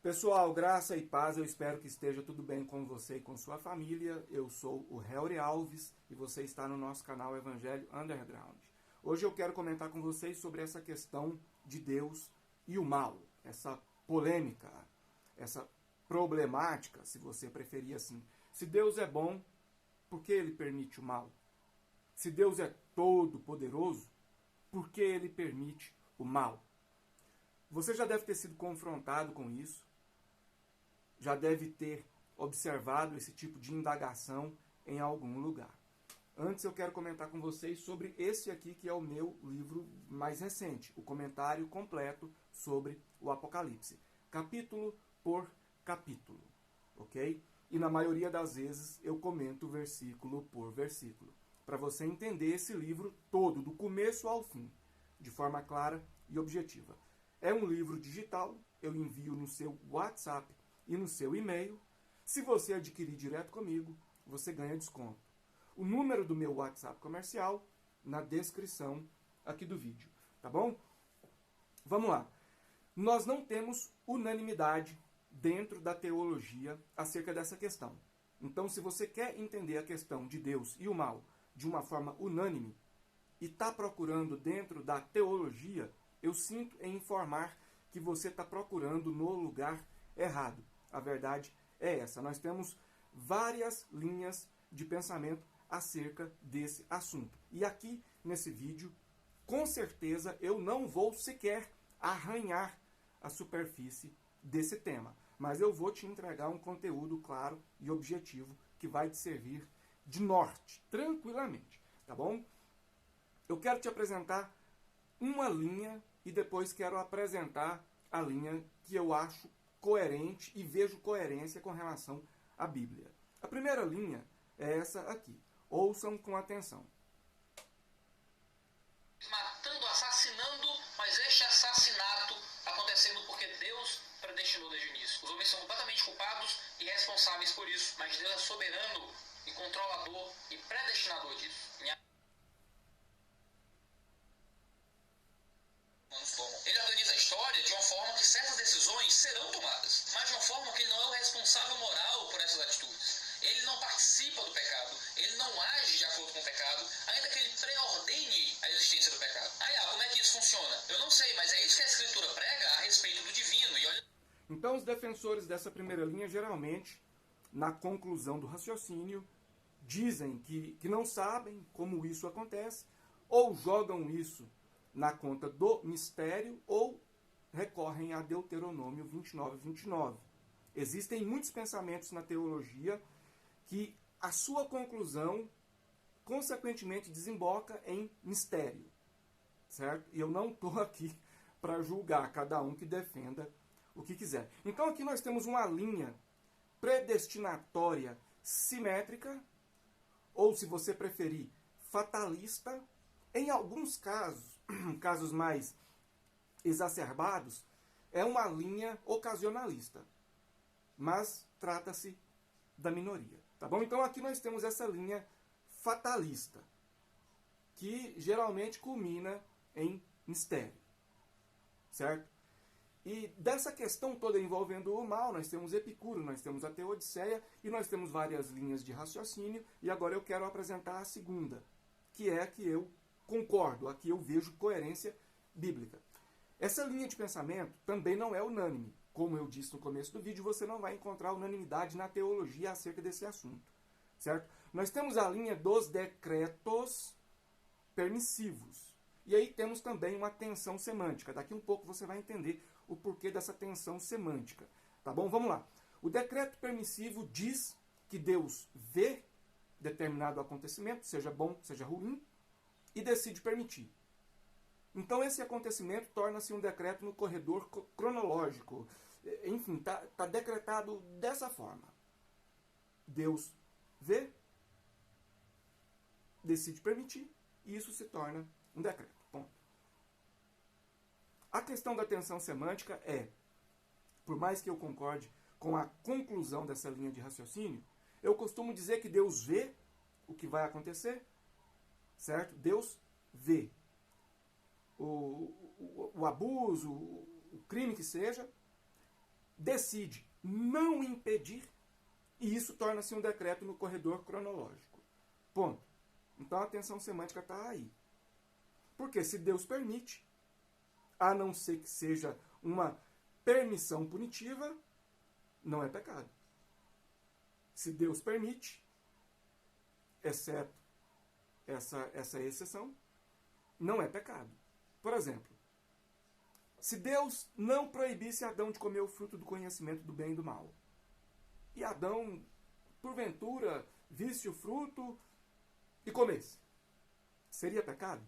Pessoal, graça e paz, eu espero que esteja tudo bem com você e com sua família. Eu sou o Helry Alves e você está no nosso canal Evangelho Underground. Hoje eu quero comentar com vocês sobre essa questão de Deus e o mal, essa polêmica, essa problemática, se você preferir assim. Se Deus é bom, por que ele permite o mal? Se Deus é todo poderoso, por que ele permite o mal? Você já deve ter sido confrontado com isso, já deve ter observado esse tipo de indagação em algum lugar. Antes eu quero comentar com vocês sobre esse aqui que é o meu livro mais recente, o comentário completo sobre o Apocalipse, capítulo por capítulo, ok? E na maioria das vezes eu comento versículo por versículo, para você entender esse livro todo, do começo ao fim, de forma clara e objetiva. É um livro digital, eu envio no seu WhatsApp e no seu e-mail. Se você adquirir direto comigo, você ganha desconto. O número do meu WhatsApp comercial na descrição aqui do vídeo, tá bom? Vamos lá. Nós não temos unanimidade dentro da teologia acerca dessa questão. Então, se você quer entender a questão de Deus e o mal de uma forma unânime e está procurando dentro da teologia, eu sinto em informar que você está procurando no lugar errado. A verdade é essa. Nós temos várias linhas de pensamento acerca desse assunto. E aqui, nesse vídeo, com certeza eu não vou sequer arranhar a superfície desse tema. Mas eu vou te entregar um conteúdo claro e objetivo que vai te servir de norte, tranquilamente. Tá bom? Eu quero te apresentar uma linha e depois quero apresentar a linha que eu acho coerente e vejo coerência com relação à Bíblia. A primeira linha é essa aqui. Ouçam com atenção. Matando, assassinando, mas este assassinato acontecendo porque Deus predestinou desde o início. Os homens são completamente culpados e responsáveis por isso, mas Deus é soberano e controlador e predestinador disso. Ele organiza a história de uma forma que certas decisões serão tomadas, mas de uma forma que ele não é o responsável moral por essas atitudes. Ele não participa do pecado, ele não age de acordo com o pecado, ainda que ele preordene a existência do pecado. Como é que isso funciona? Eu não sei, mas é isso que a Escritura prega a respeito do divino. E olha... Então, os defensores dessa primeira linha, geralmente, na conclusão do raciocínio, dizem que não sabem como isso acontece, ou jogam isso na conta do mistério, ou recorrem a Deuteronômio 29:29. Existem muitos pensamentos na teologia que a sua conclusão, consequentemente, desemboca em mistério, certo? E eu não estou aqui para julgar cada um que defenda o que quiser. Então aqui nós temos uma linha predestinatória simétrica, ou se você preferir, fatalista. Em alguns casos, casos mais exacerbados, é uma linha ocasionalista. Mas trata-se da minoria. Tá bom? Então aqui nós temos essa linha fatalista, que geralmente culmina em mistério. Certo? E dessa questão toda envolvendo o mal, nós temos Epicuro, nós temos a Teodiceia e nós temos várias linhas de raciocínio. E agora eu quero apresentar a segunda, que é a que eu concordo, a que eu vejo coerência bíblica. Essa linha de pensamento também não é unânime. Como eu disse no começo do vídeo, você não vai encontrar unanimidade na teologia acerca desse assunto. Certo? Nós temos a linha dos decretos permissivos. E aí temos também uma tensão semântica. Daqui um pouco você vai entender o porquê dessa tensão semântica. Tá bom? Vamos lá. O decreto permissivo diz que Deus vê determinado acontecimento, seja bom, seja ruim, e decide permitir. Então esse acontecimento torna-se um decreto no corredor cronológico. Enfim, está decretado dessa forma. Deus vê, decide permitir, e isso se torna um decreto. Ponto. A questão da tensão semântica é, por mais que eu concorde com a conclusão dessa linha de raciocínio, eu costumo dizer que Deus vê o que vai acontecer, certo? Deus vê o abuso, o crime que seja, decide não impedir, e isso torna-se um decreto no corredor cronológico. Ponto. Então a tensão semântica está aí. Porque se Deus permite, a não ser que seja uma permissão punitiva, não é pecado. Se Deus permite, exceto essa exceção, não é pecado. Por exemplo, se Deus não proibisse Adão de comer o fruto do conhecimento do bem e do mal, e Adão, porventura, visse o fruto e comesse, seria pecado?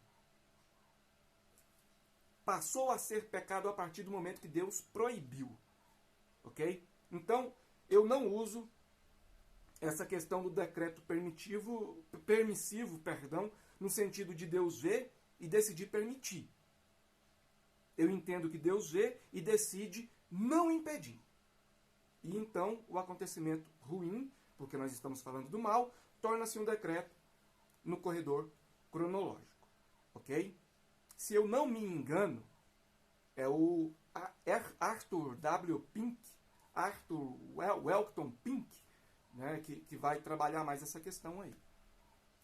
Passou a ser pecado a partir do momento que Deus proibiu. Ok? Então, eu não uso essa questão do decreto permissivo, no sentido de Deus ver e decidir permitir. Eu entendo que Deus vê e decide não impedir. E então o acontecimento ruim, porque nós estamos falando do mal, torna-se um decreto no corredor cronológico. Ok? Se eu não me engano, é o Arthur W. Pink, Arthur Welton Pink, né, que vai trabalhar mais essa questão aí.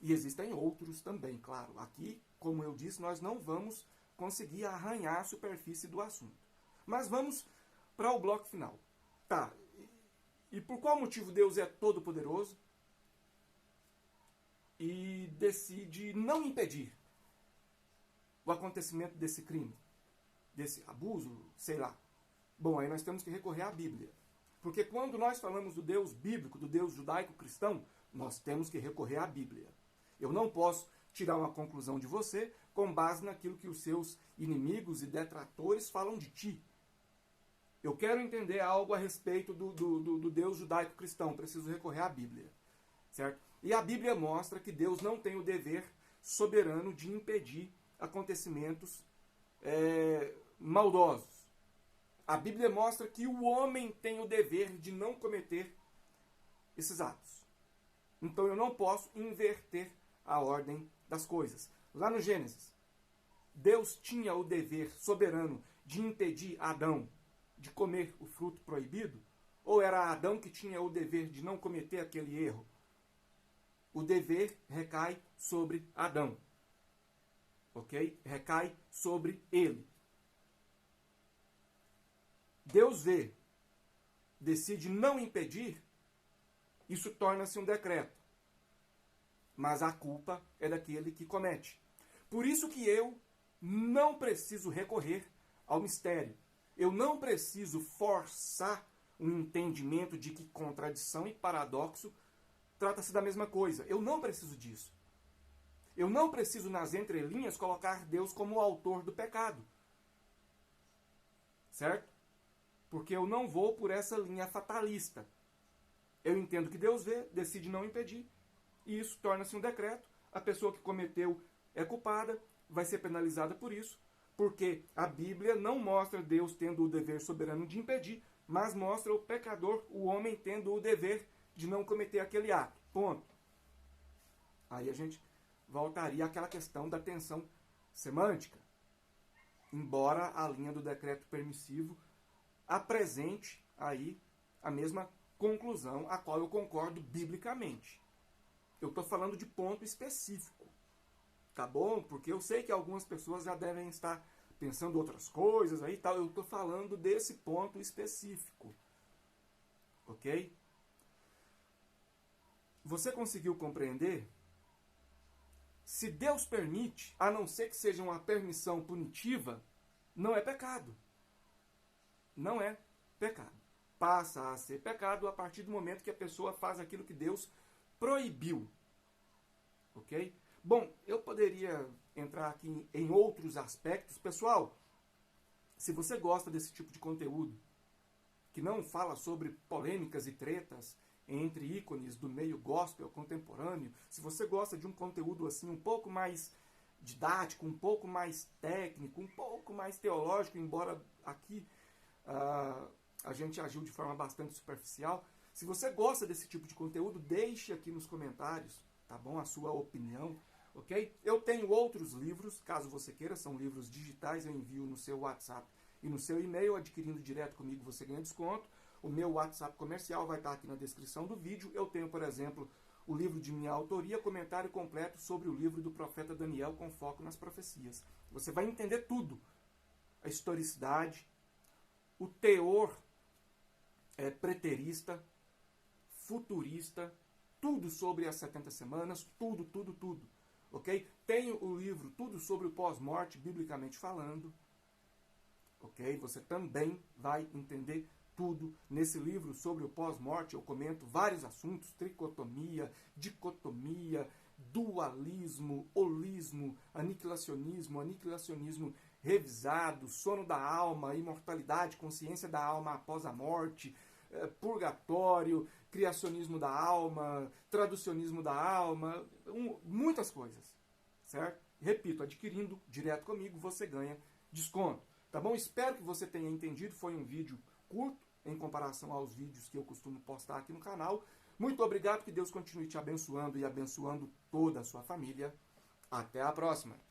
E existem outros também, claro. Aqui, como eu disse, nós não vamos conseguir arranhar a superfície do assunto. Mas vamos para o bloco final. Tá, e por qual motivo Deus é todo-poderoso e decide não impedir o acontecimento desse crime, desse abuso, sei lá? Bom, aí nós temos que recorrer à Bíblia. Porque quando nós falamos do Deus bíblico, do Deus judaico-cristão, nós temos que recorrer à Bíblia. Eu não posso tirar uma conclusão de você com base naquilo que os seus inimigos e detratores falam de ti. Eu quero entender algo a respeito do Deus judaico-cristão, preciso recorrer à Bíblia. Certo? E a Bíblia mostra que Deus não tem o dever soberano de impedir acontecimentos maldosos. A Bíblia mostra que o homem tem o dever de não cometer esses atos. Então eu não posso inverter a ordem das coisas. Lá no Gênesis, Deus tinha o dever soberano de impedir Adão de comer o fruto proibido? Ou era Adão que tinha o dever de não cometer aquele erro? O dever recai sobre Adão. Ok? Recai sobre ele. Deus vê, decide não impedir, isso torna-se um decreto. Mas a culpa é daquele que comete. Por isso que eu não preciso recorrer ao mistério. Eu não preciso forçar um entendimento de que contradição e paradoxo trata-se da mesma coisa. Eu não preciso disso. Eu não preciso, nas entrelinhas, colocar Deus como o autor do pecado. Certo? Porque eu não vou por essa linha fatalista. Eu entendo que Deus vê, decide não impedir, e isso torna-se um decreto. A pessoa que cometeu é culpada, vai ser penalizada por isso, porque a Bíblia não mostra Deus tendo o dever soberano de impedir, mas mostra o pecador, o homem, tendo o dever de não cometer aquele ato. Ponto. Aí a gente voltaria àquela questão da tensão semântica. Embora a linha do decreto permissivo apresente aí a mesma conclusão a qual eu concordo biblicamente. Eu estou falando de ponto específico. Tá bom? Porque eu sei que algumas pessoas já devem estar pensando outras coisas aí e tal. Eu estou falando desse ponto específico. Ok? Você conseguiu compreender? Se Deus permite, a não ser que seja uma permissão punitiva, não é pecado. Não é pecado. Passa a ser pecado a partir do momento que a pessoa faz aquilo que Deus proibiu. Ok? Bom, eu poderia entrar aqui em outros aspectos. Pessoal, se você gosta desse tipo de conteúdo, que não fala sobre polêmicas e tretas entre ícones do meio gospel contemporâneo, se você gosta de um conteúdo assim um pouco mais didático, um pouco mais técnico, um pouco mais teológico, embora aqui a gente agiu de forma bastante superficial, se você gosta desse tipo de conteúdo, deixe aqui nos comentários, tá bom? A sua opinião. Ok? Eu tenho outros livros, caso você queira, são livros digitais, eu envio no seu WhatsApp e no seu e-mail. Adquirindo direto comigo você ganha desconto. O meu WhatsApp comercial vai estar aqui na descrição do vídeo. Eu tenho, por exemplo, o livro de minha autoria, comentário completo sobre o livro do profeta Daniel com foco nas profecias. Você vai entender tudo. A historicidade, o teor preterista, futurista, tudo sobre as 70 semanas, tudo. Ok? Tenho o livro Tudo sobre o Pós-Morte, biblicamente falando. Ok? Você também vai entender tudo. Nesse livro sobre o pós-morte eu comento vários assuntos: tricotomia, dicotomia, dualismo, holismo, aniquilacionismo revisado, sono da alma, imortalidade, consciência da alma após a morte, purgatório, criacionismo da alma, traducionismo da alma, muitas coisas, certo? Repito, adquirindo direto comigo você ganha desconto, tá bom? Espero que você tenha entendido. Foi um vídeo curto em comparação aos vídeos que eu costumo postar aqui no canal. Muito obrigado, que Deus continue te abençoando e abençoando toda a sua família. Até a próxima!